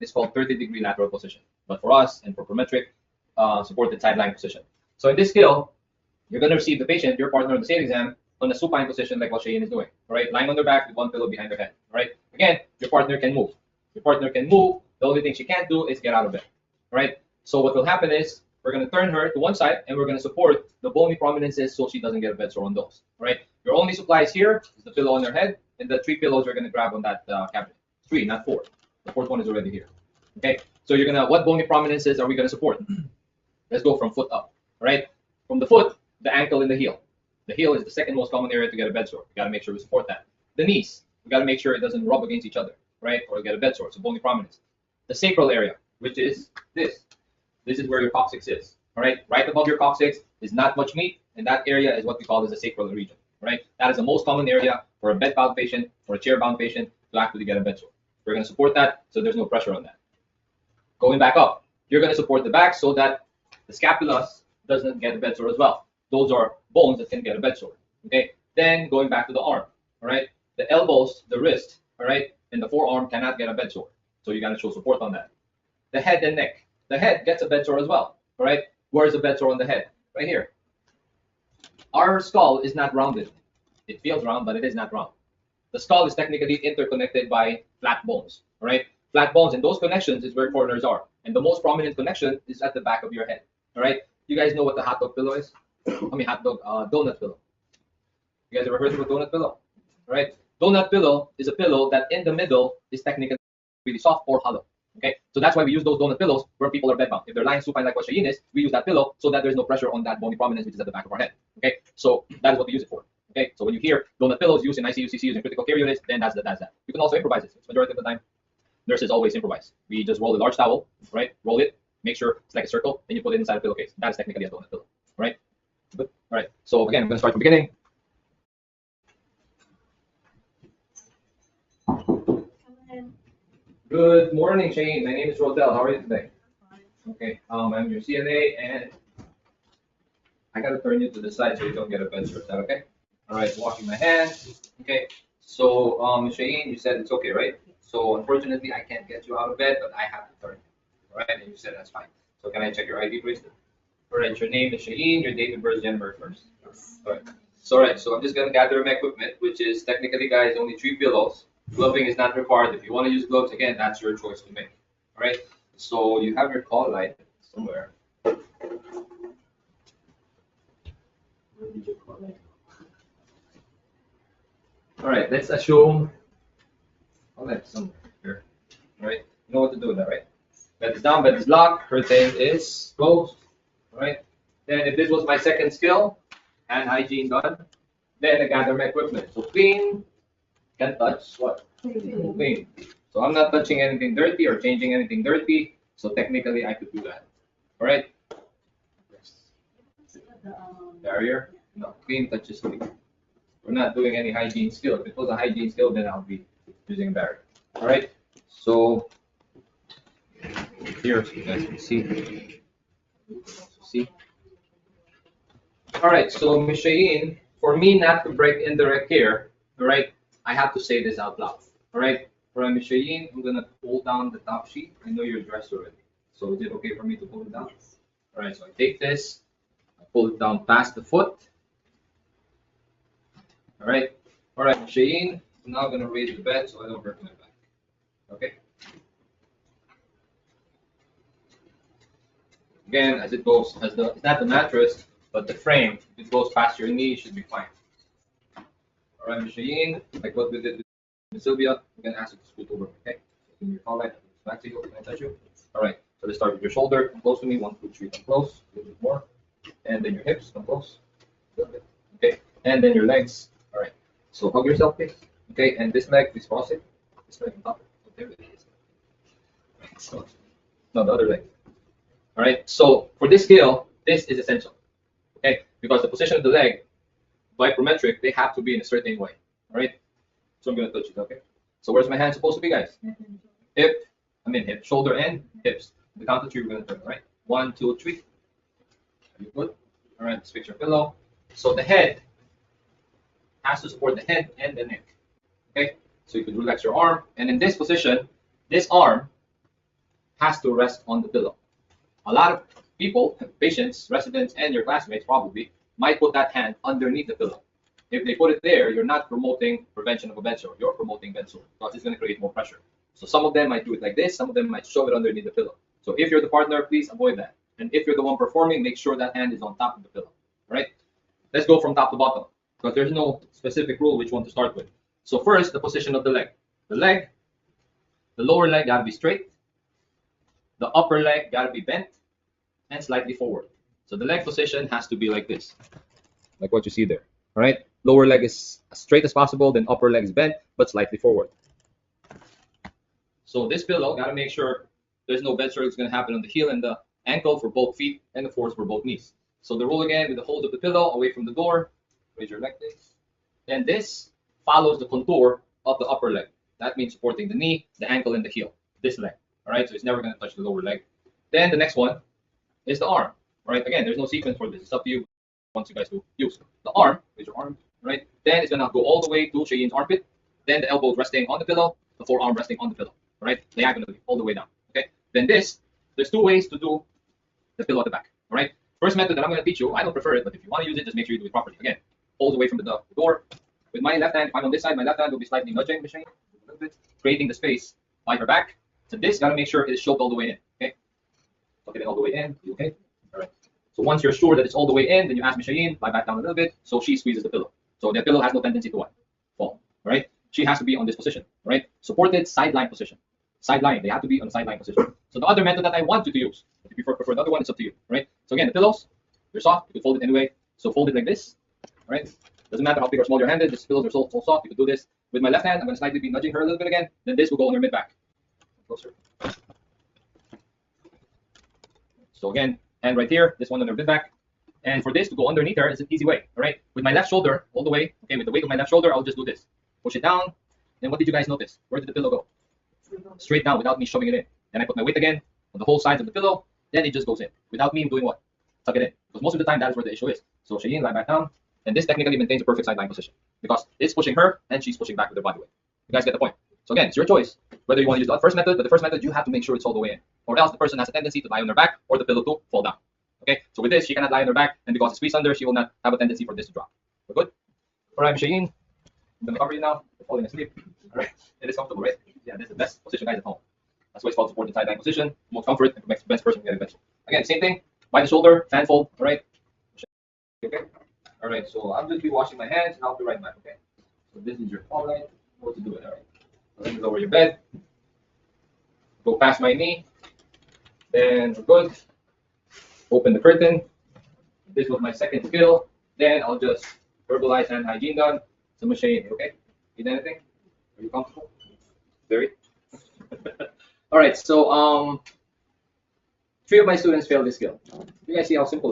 is called 30-degree lateral position. But for us and for prometric, supported sideline position. So in this skill, you're going to receive the patient, your partner on the same exam, on a supine position like what Shane is doing. All right, lying on their back with one pillow behind their head. All right, again, your partner can move. Your partner can move. The only thing she can't do is get out of bed. All right. So what will happen is we're going to turn her to one side and we're going to support the bony prominences so she doesn't get a bed sore on those. All right. Your only supplies here is the pillow on her head and the 3 pillows you're going to grab on that cabinet. 3, not 4. The 4th one is already here. Okay. So you're gonna, what bony prominences are we going to support? Let's go from foot up. All right. From the foot, the ankle and the heel. The heel is the second most common area to get a bed sore. We got to make sure we support that. The knees, we got to make sure it doesn't rub against each other, right? Or get a bed sore. So bony prominence. The sacral area, which is this. This is where your coccyx is. All right. Right above your coccyx is not much meat, and that area is what we call as the sacral region. Right. That is the most common area for a bed-bound patient, for a chair-bound patient to actually get a bed sore. We're going to support that, so there's no pressure on that. Going back up, you're going to support the back so that the scapula doesn't get a bed sore as well. Those are bones that can get a bed sore. Okay. Then going back to the arm. All right. The elbows, the wrist, all right, and the forearm cannot get a bed sore. So you got to show support on that. The head and neck. The head gets a bed sore as well. All right. Where's the bed sore on the head? Right here. Our skull is not rounded. It feels round, but it is not round. The skull is technically interconnected by flat bones. All right. Flat bones, and those connections is where corners are. And the most prominent connection is at the back of your head. All right. You guys know what the hot dog pillow is? I mean, donut pillow. You guys ever heard of a donut pillow? All right. Donut pillow is a pillow that in the middle is technically really soft or hollow. Okay. So that's why we use those donut pillows where people are bedbound. If they're lying supine like what Shaheen is, we use that pillow so that there's no pressure on that bony prominence which is at the back of our head. Okay. So that is what we use it for. Okay. So when you hear donut pillows used in ICU, CCUs, and critical care units, then that's that. You can also improvise it. Majority of the time, nurses always improvise. We just roll a large towel, right? Roll it, make sure it's like a circle, and you put it inside a pillowcase. That is technically a donut pillow, right? Good. All right. So again, I'm going to start from the beginning. Good morning, Shane. My name is Rodel. How are you today? Okay. I'm your CNA, and I gotta turn you to the side so you don't get a bed sore. Is that okay? All right. Washing my hands. Okay. So, Shane, you said it's okay, right? So unfortunately, I can't get you out of bed, but I have to turn you. All right. And you said that's fine. So can I check your ID, please? All right. Your name is Shaheen. Your date of birth is January 1st. All right. So, all right. So I'm just gonna gather my equipment, which is technically, guys, only 3 pillows. Gloving is not required. If you want to use gloves, again, that's your choice to make. All right. So you have your call light somewhere. Where did your call light go? All right. Let's assume call light somewhere here. All right. You know what to do with that, right? Bed is down. Bed is locked. Curtain is closed. All right. Then if this was my second skill, hand hygiene done. Then I gather my equipment. So clean. Can't touch what? Clean. So I'm not touching anything dirty or changing anything dirty. So technically I could do that. All right. Barrier. No. Clean touches clean. We're not doing any hygiene skill. If it was a hygiene skill, then I'll be using a barrier. All right. So here, so you guys can see. See. All right. So Ms. Shaheen, for me not to break indirect care, all right, I have to say this out loud. All right. For Ms. Shaheen, I'm gonna pull down the top sheet. I know you're dressed already. So is it okay for me to pull it down? Yes. All right. So I take this, I pull it down past the foot. All right. All right, Shaheen, I'm now gonna raise the bed so I don't hurt my back. Okay. Again, as it goes, it's not the mattress, but the frame. If it goes past your knee, it should be fine. All right, Ms. Shaheen, like what we did with Sylvia, I'm gonna ask you to scoot over. Okay. So can you call that back to you? Can I touch you? All right. So let's start with your shoulder. Come close to me. 1, 2, 3. Come close. A little bit more. And then your hips. Come close. A little bit. Okay. And then your legs. All right. So hug yourself, please. Okay. And this leg, please cross it. This leg on top. There it is. Right. So, no, the other leg. All right. So for this skill, this is essential. Okay. Because the position of the leg, by prometric, they have to be in a certain way. All right. So I'm gonna touch it. Okay. So where's my hand supposed to be, guys? Hip. Hip, shoulder, and hips. The count of 3, we're gonna turn. All right. 1, 2, 3. Are you good? All right. Let's fix your pillow. So the head has to support the head and the neck. Okay. So you could relax your arm, and in this position, this arm has to rest on the pillow. A lot of people, patients, residents, and your classmates probably might put that hand underneath the pillow. If they put it there, you're not promoting prevention of a bed sore. You're promoting bed sore because it's going to create more pressure. So some of them might do it like this. Some of them might shove it underneath the pillow. So if you're the partner, please avoid that. And if you're the one performing, make sure that hand is on top of the pillow. All right? Let's go from top to bottom because there's no specific rule which one to start with. So first, the position of the leg. The lower leg got to be straight. The upper leg got to be bent and slightly forward. So the leg position has to be like this, like what you see there. All right? Lower leg is as straight as possible, then upper leg is bent, but slightly forward. So this pillow, got to make sure there's no bed sore that's going to happen on the heel and the ankle for both feet, and of course for both knees. So the rule again, with the hold of the pillow away from the door, raise your leg this. And this follows the contour of the upper leg. That means supporting the knee, the ankle, and the heel. This leg. All right, so it's never going to touch the lower leg. Then the next one is the arm. All right, again, there's no sequence for this. It's up to you once you guys do use. The arm, raise your arm, right? Then it's going to go all the way to Cheyenne's armpit. Then the elbows resting on the pillow, the forearm resting on the pillow. All right, diagonally, all the way down. Okay, then this, there's two ways to do the pillow at the back. All right, first method that I'm going to teach you, I don't prefer it, but if you want to use it, just make sure you do it properly. Again, hold away from the door. With my left hand, if I'm on this side, my left hand will be slightly nudging the Cheyenne, a little bit, creating the space by her back. So this, got to make sure it is shoved all the way in. Okay, so get it all the way in. Okay, all right. So once you're sure that it's all the way in, then you ask Cheyenne, lie back down a little bit, so she squeezes the pillow. So the pillow has no tendency to what? Fall. All right, she has to be on this position. All right, supported sideline position. Sideline, they have to be on the sideline position. So the other method that I want you to use, if you prefer the other one, it's up to you. Right? So again, the pillows, they're soft. You can fold it anyway. So fold it like this. All right. Doesn't matter how big or small your hand is. These pillows are so soft. You can do this with my left hand. I'm going to slightly be nudging her a little bit again. Then this will go on her mid back. Closer. So again, hand right here. This one on her mid back. And for this to go underneath her is an easy way. All right. With my left shoulder all the way. Okay. With the weight of my left shoulder, I'll just do this. Push it down. And what did you guys notice? Where did the pillow go? Straight down without me shoving it in. Then I put my weight again on the whole sides of the pillow. Then it just goes in without me doing what? Tuck it in. Because most of the time that is where the issue is. So Cheyenne, lie back down. And this technically maintains a perfect sideline position because it's pushing her and she's pushing back with her body weight. You guys get the point. So again, it's your choice whether you want to use the first method, but the first method you have to make sure it's all the way in, or else the person has a tendency to lie on their back or the pillow to fall down. Okay, so with this, she cannot lie on her back, and because it's squeezed under, she will not have a tendency for this to drop. We're good? All right, Cheyenne, I'm gonna cover you now. You're falling asleep. All right, it is comfortable, right? Yeah, this is the best position, guys, at home. That's why it's called supported sideline position. Most comfort and makes the best person get a bench. Again, same thing. By the shoulder, fan fold. All right. Okay. All right. So I'll just be washing my hands, and I'll be right back. Okay. So this is your all right. What to do it? All right. So let me lower your bed. Go past my knee. Then we're good. Open the curtain. This was my second skill. Then I'll just verbalize hand hygiene done. So Cheyenne, okay? Need anything? Are you comfortable? Very. All right. So 3 of my students failed this skill. You guys see how simple